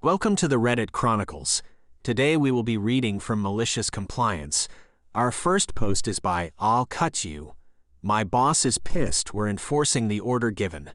Welcome to the Reddit Chronicles. Today we will be reading from Malicious Compliance. Our first post is by I'll Cut You. My boss is pissed we're enforcing the order given.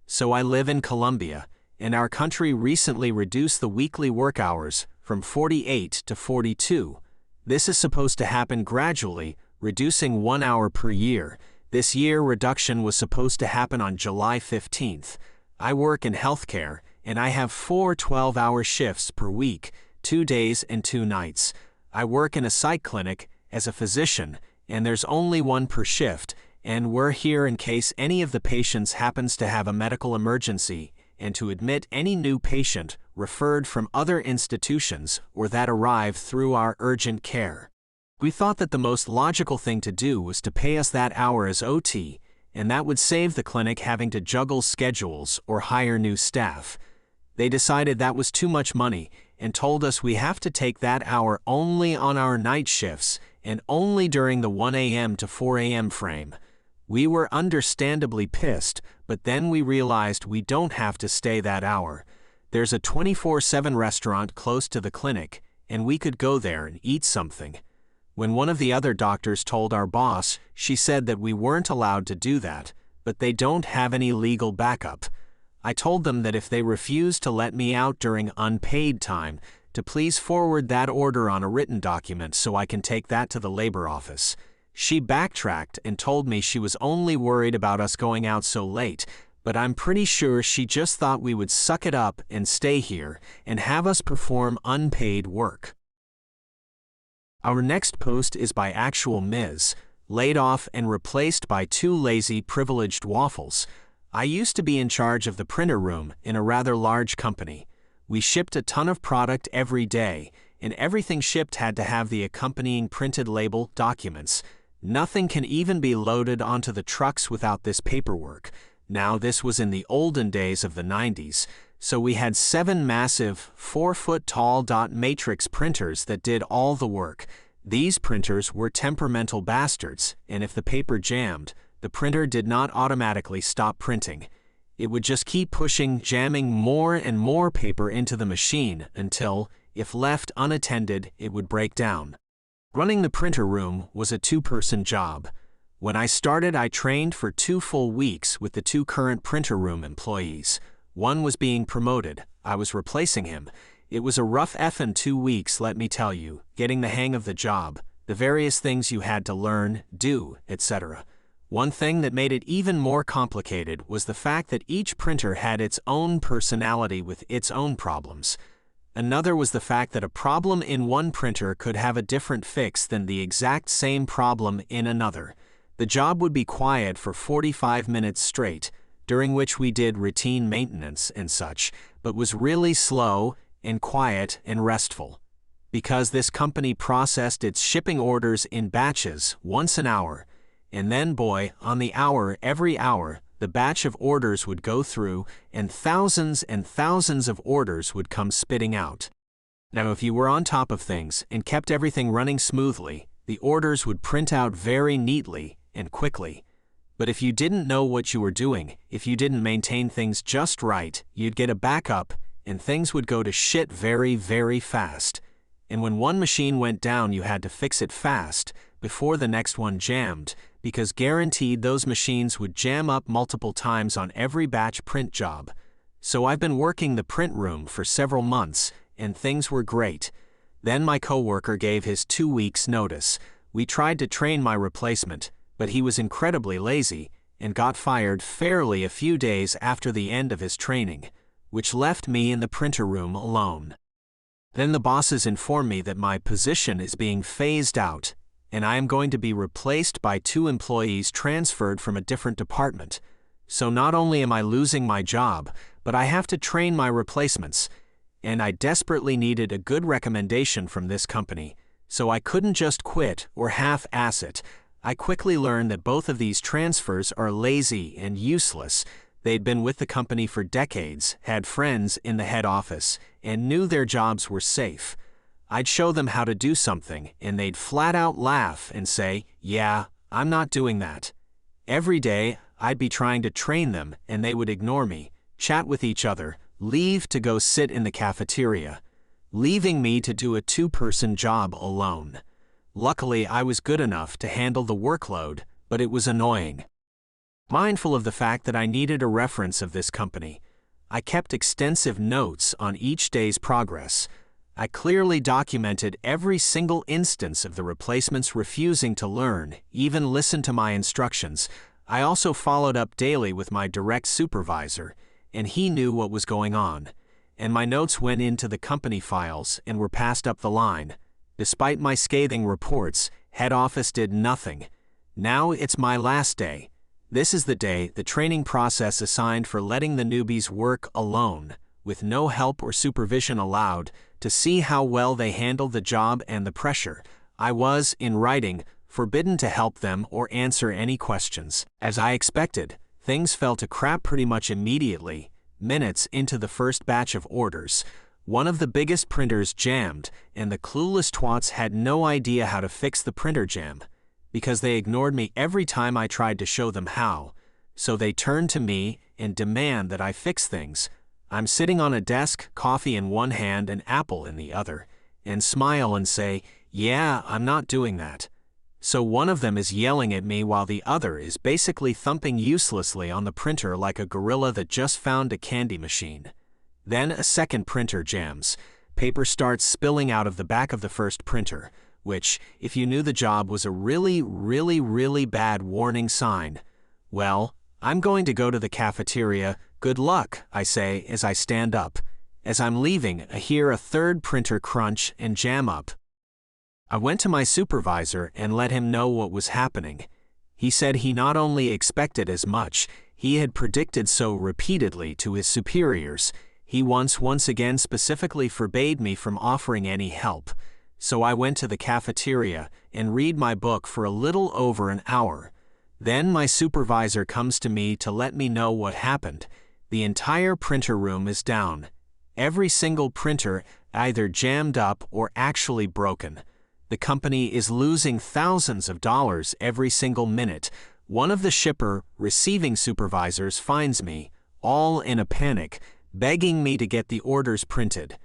So I live in Colombia, and our country recently reduced the weekly work hours from 48 to 42. This is supposed to happen gradually, reducing 1 hour per year. This year reduction was supposed to happen on July 15th. I work in healthcare, and I have 4 12-hour shifts per week, 2 days and 2 nights. I work in a psych clinic as a physician, and there's only one per shift, and we're here in case any of the patients happens to have a medical emergency, and to admit any new patient referred from other institutions or that arrive through our urgent care. We thought that the most logical thing to do was to pay us that hour as OT, and that would save the clinic having to juggle schedules or hire new staff. They decided that was too much money and told us we have to take that hour only on our night shifts and only during the 1 a.m. to 4 a.m. frame. We were understandably pissed, but then we realized we don't have to stay that hour. There's a 24/7 restaurant close to the clinic, and we could go there and eat something. When one of the other doctors told our boss, she said that we weren't allowed to do that, but they don't have any legal backup. I told them that if they refused to let me out during unpaid time, to please forward that order on a written document so I can take that to the labor office. She backtracked and told me she was only worried about us going out so late, but I'm pretty sure she just thought we would suck it up and stay here and have us perform unpaid work. Our next post is by Actual Ms., laid off and replaced by 2 lazy, privileged waffles. I used to be in charge of the printer room in a rather large company. We shipped a ton of product every day, and everything shipped had to have the accompanying printed label documents. Nothing can even be loaded onto the trucks without this paperwork. Now, this was in the olden days of the 90s, so we had 7 massive, 4-foot-tall dot matrix printers that did all the work. These printers were temperamental bastards, and if the paper jammed, the printer did not automatically stop printing. It would just keep pushing, jamming more and more paper into the machine until, if left unattended, it would break down. Running the printer room was a 2-person job. When I started, I trained for 2 full weeks with the 2 current printer room employees. One was being promoted. I was replacing him. It was a rough effing 2 weeks, let me tell you, getting the hang of the job, the various things you had to learn, do, etc. One thing that made it even more complicated was the fact that each printer had its own personality with its own problems. Another was the fact that a problem in one printer could have a different fix than the exact same problem in another. The job would be quiet for 45 minutes straight, during which we did routine maintenance and such, but was really slow and quiet and restful. Because this company processed its shipping orders in batches once an hour, and then boy, on the hour, every hour, the batch of orders would go through and thousands of orders would come spitting out. Now, if you were on top of things and kept everything running smoothly, the orders would print out very neatly and quickly. But if you didn't know what you were doing, if you didn't maintain things just right, you'd get a backup and things would go to shit very, very fast. And when one machine went down, you had to fix it fast before the next one jammed, because guaranteed those machines would jam up multiple times on every batch print job. So I've been working the print room for several months, and things were great. Then my coworker gave his 2 weeks notice. We tried to train my replacement, but he was incredibly lazy and got fired fairly a few days after the end of his training, which left me in the printer room alone. Then the bosses informed me that my position is being phased out, and I am going to be replaced by 2 employees transferred from a different department. So not only am I losing my job, but I have to train my replacements, and I desperately needed a good recommendation from this company, so I couldn't just quit or half-ass it. I quickly learned that both of these transfers are lazy and useless. They'd been with the company for decades, had friends in the head office, and knew their jobs were safe. I'd show them how to do something, and they'd flat out laugh and say, "Yeah, I'm not doing that." Every day, I'd be trying to train them, and they would ignore me, chat with each other, leave to go sit in the cafeteria, leaving me to do a two-person job alone. Luckily, I was good enough to handle the workload, but it was annoying. Mindful of the fact that I needed a reference of this company, I kept extensive notes on each day's progress. I clearly documented every single instance of the replacements refusing to learn, even listen to my instructions. I also followed up daily with my direct supervisor, and he knew what was going on. And my notes went into the company files and were passed up the line. Despite my scathing reports, head office did nothing. Now it's my last day. This is the day, the training process assigned for letting the newbies work alone, with no help or supervision allowed, to see how well they handled the job and the pressure. I was, in writing, forbidden to help them or answer any questions. As I expected, things fell to crap pretty much immediately. Minutes into the first batch of orders, one of the biggest printers jammed, and the clueless twats had no idea how to fix the printer jam, because they ignored me every time I tried to show them how. So they turned to me and demand that I fix things. I'm sitting on a desk, coffee in one hand and apple in the other, and smile and say, "Yeah, I'm not doing that." So one of them is yelling at me while the other is basically thumping uselessly on the printer like a gorilla that just found a candy machine. Then a second printer jams. Paper starts spilling out of the back of the first printer, which, if you knew the job, was a really bad warning sign. Well, I'm going to go to the cafeteria. Good luck, I say as I stand up. As I'm leaving, I hear a third printer crunch and jam up. I went to my supervisor and let him know what was happening. He said he not only expected as much, he had predicted so repeatedly to his superiors. He once again specifically forbade me from offering any help. So I went to the cafeteria and read my book for a little over an hour. Then my supervisor comes to me to let me know what happened. The entire printer room is down. Every single printer either jammed up or actually broken. The company is losing thousands of dollars every single minute. One of the shipper receiving supervisors finds me, all in a panic, begging me to get the orders printed.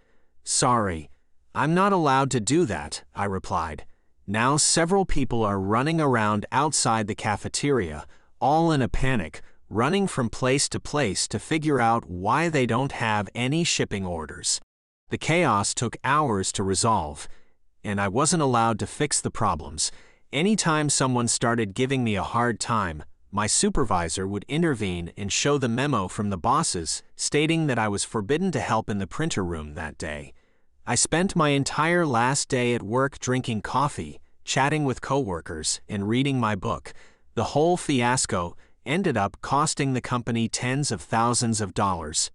"Sorry, I'm not allowed to do that," I replied. Now several people are running around outside the cafeteria, all in a panic, running from place to place to figure out why they don't have any shipping orders. The chaos took hours to resolve, and I wasn't allowed to fix the problems. Anytime someone started giving me a hard time, my supervisor would intervene and show the memo from the bosses stating that I was forbidden to help in the printer room that day. I spent my entire last day at work drinking coffee, chatting with coworkers, and reading my book. The whole fiasco ended up costing the company tens of thousands of dollars.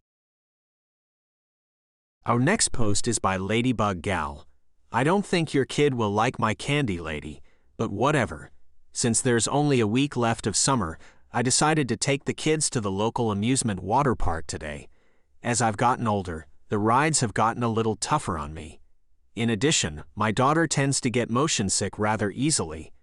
Our next post is by Ladybug Gal. "I don't think your kid will like my candy, lady, but whatever. Since there's only a week left of summer, I decided to take the kids to the local amusement water park today. As I've gotten older, the rides have gotten a little tougher on me. In addition, my daughter tends to get motion sick rather easily.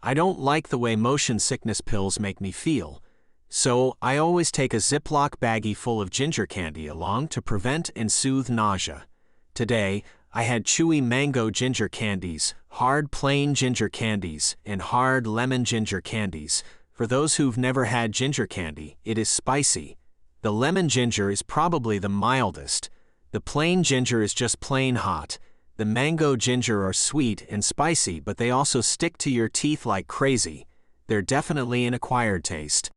I don't like the way motion sickness pills make me feel, so I always take a Ziploc baggie full of ginger candy along to prevent and soothe nausea. Today, I had chewy mango ginger candies, hard plain ginger candies, and hard lemon ginger candies. For those who've never had ginger candy, it is spicy. The lemon ginger is probably the mildest. The plain ginger is just plain hot. The mango ginger are sweet and spicy, but they also stick to your teeth like crazy. They're definitely an acquired taste.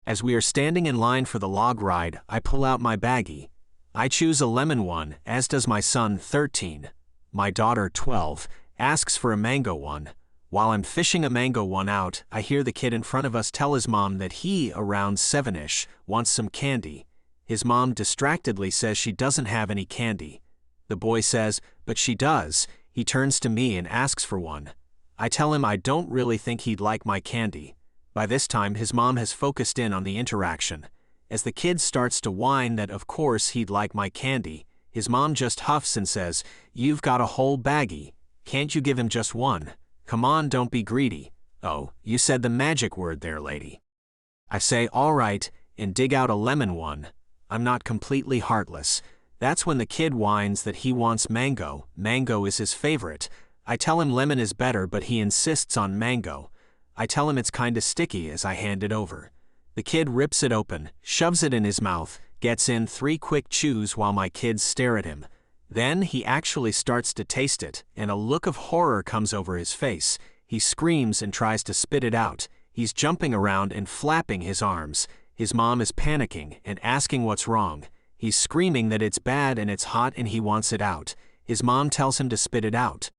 As we are standing in line for the log ride, I pull out my baggie. I choose a lemon one, as does my son, 13. My daughter, 12, asks for a mango one. While I'm fishing a mango one out, I hear the kid in front of us tell his mom that he, around 7-ish, wants some candy. His mom distractedly says she doesn't have any candy. The boy says, "But she does." He turns to me and asks for one. I tell him I don't really think he'd like my candy. By this time, his mom has focused in on the interaction. As the kid starts to whine that of course he'd like my candy, his mom just huffs and says, "You've got a whole baggie. Can't you give him just one? Come on, don't be greedy." "Oh, you said the magic word there, lady." I say, "All right," and dig out a lemon one. I'm not completely heartless. That's when the kid whines that he wants mango. Mango is his favorite. I tell him lemon is better, but he insists on mango. I tell him it's kinda sticky as I hand it over. The kid rips it open, shoves it in his mouth, gets in 3 quick chews while my kids stare at him. Then he actually starts to taste it, and a look of horror comes over his face. He screams and tries to spit it out. He's jumping around and flapping his arms. His mom is panicking and asking what's wrong. He's screaming that it's bad and it's hot and he wants it out. His mom tells him to spit it out.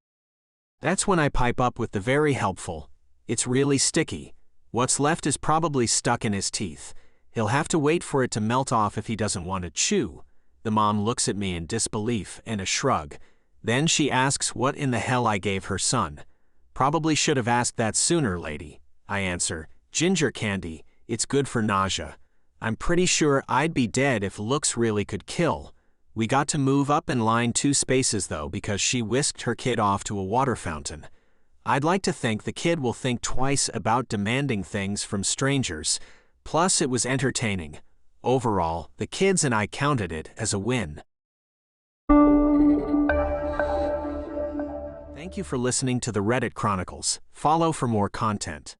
That's when I pipe up with the very helpful, "It's really sticky. What's left is probably stuck in his teeth. He'll have to wait for it to melt off if he doesn't want to chew." The mom looks at me in disbelief and a shrug. Then she asks what in the hell I gave her son. "Probably should have asked that sooner, lady," I answer. "Ginger candy, it's good for nausea. I'm pretty sure I'd be dead if looks really could kill." We got to move up in line 2 spaces though because she whisked her kid off to a water fountain. I'd like to think the kid will think twice about demanding things from strangers. Plus it was entertaining. Overall, the kids and I counted it as a win. Thank you for listening to the Reddit Chronicles. Follow for more content.